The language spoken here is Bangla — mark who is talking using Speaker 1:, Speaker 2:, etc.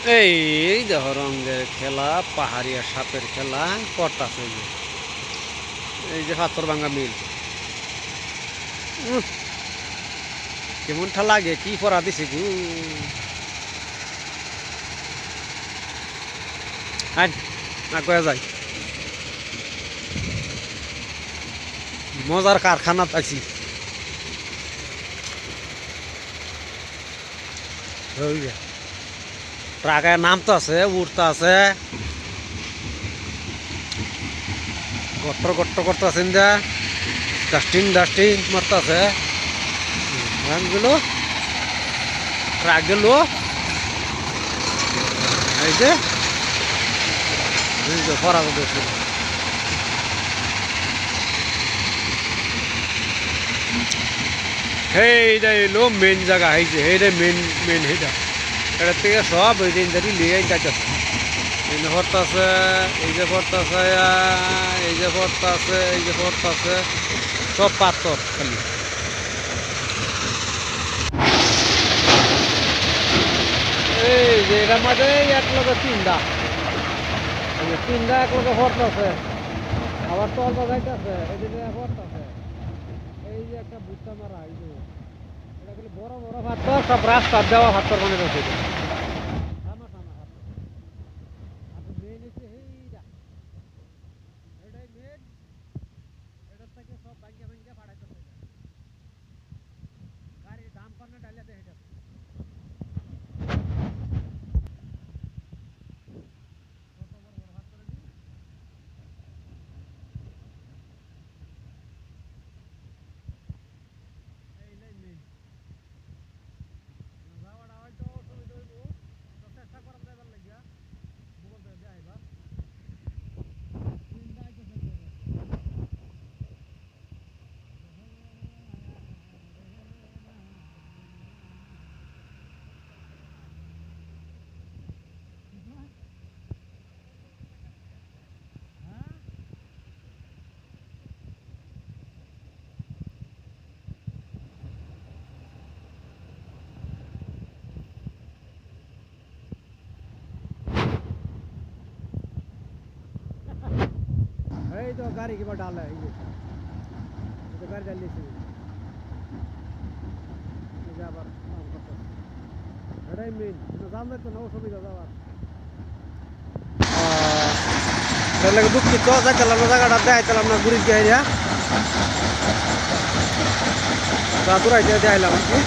Speaker 1: এই দেখো রঙের খেলা, পাহাড়িয়া সাপের খেলা করতাছে। এই যে পাথর ভাঙ্গা মিল, কেমনটা লাগে, কি পরা দিছে গু। আয় না কয়া যায়, মজার কারখানাত আছি। ট্রাকের নাম তো আছে, উড়তে আছে, গট্টর গট্টর করতে আছেন যা, ডাস্টিং ডাস্টিং মারতে আছে গুলো, ট্রাক গেল। এই যে ফরা দেখছি, সেইটা এলো মেন জায়গা হয়েছে, সেইটা মেন মেন সেইটা, এটার থেকে সব ওই দিন ধরে লিয়ে যাচ্ছে। এই যে ফর্ত আছে, এই যে ফর্ত আছে, এই যে ফর্ত আছে, এই যে ফর্ত আছে, সব পাথর খালি। এই যে এটার মাঝে এক লগে তিনটা, তিনটা এক লগে ফর্ত আছে, আবার তলটা যাইতেছে, এদিকে ফর্ত আছে। এই যে একটা বুট্টা মারা, এই যে এটা খালি বড় বড় পাথর, সব রাস্তা দেওয়া পাথর মানে রয়েছে। সব ভাঙ্গা ভাঙ্গা ফাড়াইতেছে, গাড়ির দাম পান্না ডালিয়া দেয় এটা। এই তো গাড়ি কিবা ডালে, এই যে গাড়ি ডালিয়েছি, আবার এটাই মেন, জানলে তো না অসুবিধা যাওয়ার। তাহলে দুঃখিত, যাইতাম না জায়গাটা, দেখাইতাম না ঘুরি গিয়ে দূরাইতে দেখাইলাম আর কি।